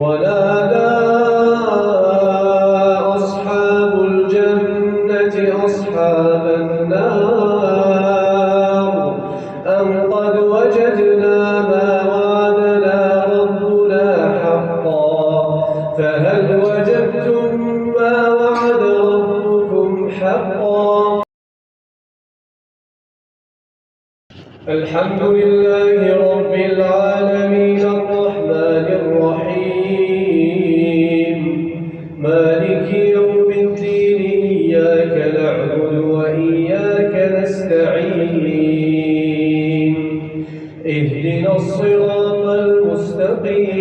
ونادى أصحاب الجنة أصحاب النار أن قد وجدنا ما وعدنا ربنا حقا فهل وجدتم ما وعد ربكم حقا. الحمد لله رب العالمين الرحمن الرحيم مالك يوم الدين إياك نعبد وإياك نستعين اهدنا الصراط المستقيم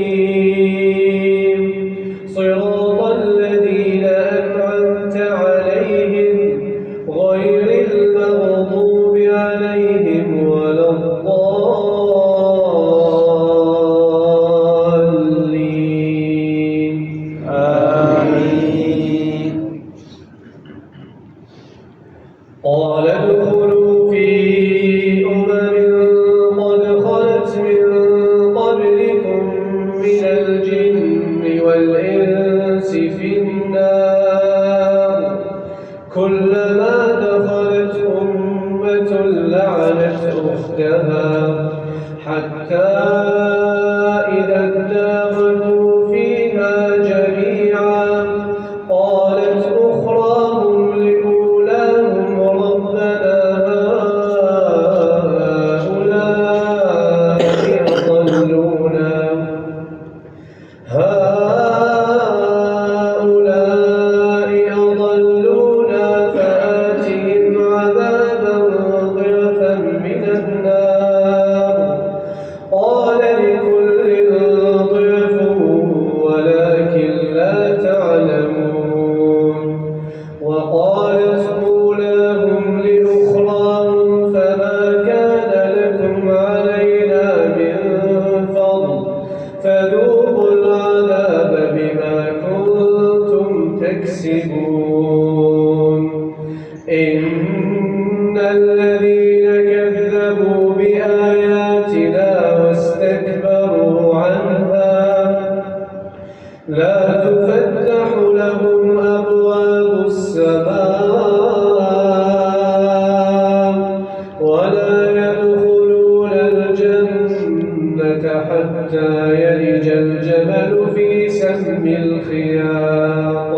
صراط الذين أنعمت عليهم غير المغضوب عليهم ولا الضالين آمين. قال ادخلوا في قد خلت من قبلكم من الجن والإنس في النار كلما دخلت أمة لعنت أختها حتى إذا اداركوا فيها جميعا قالت أخراهم لأولاهم ربنا هؤلاء أضلونا فآتهم عذابا ضعفا من النار قال لكل ضعف ولكن لا تعلمون. وقالت أولاهم لأخراهم فما كان لكم علينا من فضل فذوقوا العذاب بما كنتم تكسبون. إن الذين كذبوا بآياتنا واستكبروا عنها لا تفتح لهم أبواب السماء ولا يدخلون الجنة حتى يلج الجمل في سم الخياط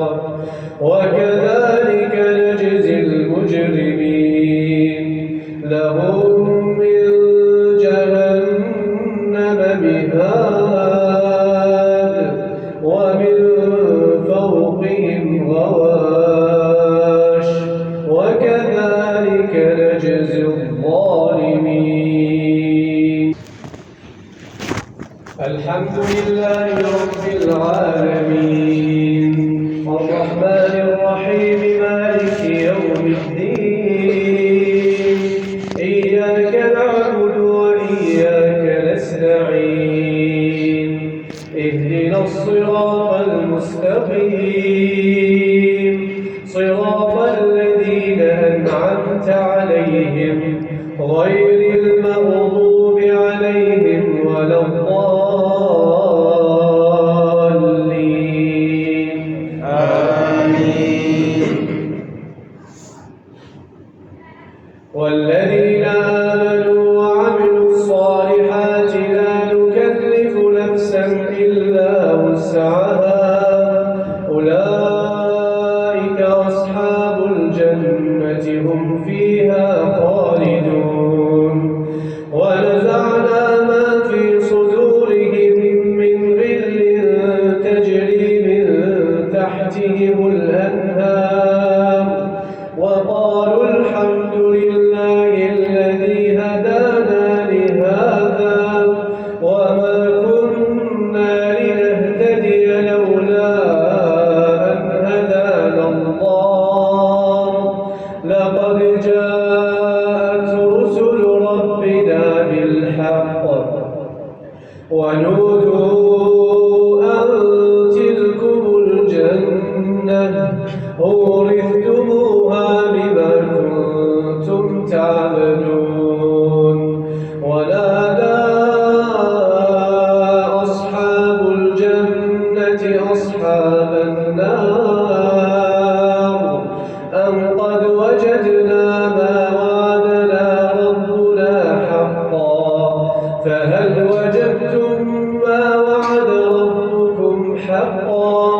وكذلك نجزي المجرمين. لهم من جهنم مهاد ومن فوقهم غواش وكذلك نجزي الظالمين. الحمد لله رب العالمين الرحمن الرحيم مالك يوم الدين إياك نعبد وإياك نستعين اهدنا الصراط المستقيم صراط الذين أنعمت عليهم غير المغضوب عليهم ولا الضالين آمين. والذين آمنوا وعملوا الصالحات لا نكلف نفسا إلا وسعها أولئك أصحاب الجنة هم فيها خالدون. ونزعنا ما في صدورهم من غل تجري من تحتهم الأنهار وقالوا الحمد لله الذي هدانا لهذا وما كنا لنهتدي لولا أن هدانا الله لقد جاءت رسل ربنا بالحق ونودوا أن تلكم الجنة أورثتموها بما كنتم تعملون. ونادى أصحاب الجنة الجنة أصحاب النار أم قد وجدنا ما وعدنا ربنا حقا فهل وجدتم ما وعد ربكم حقا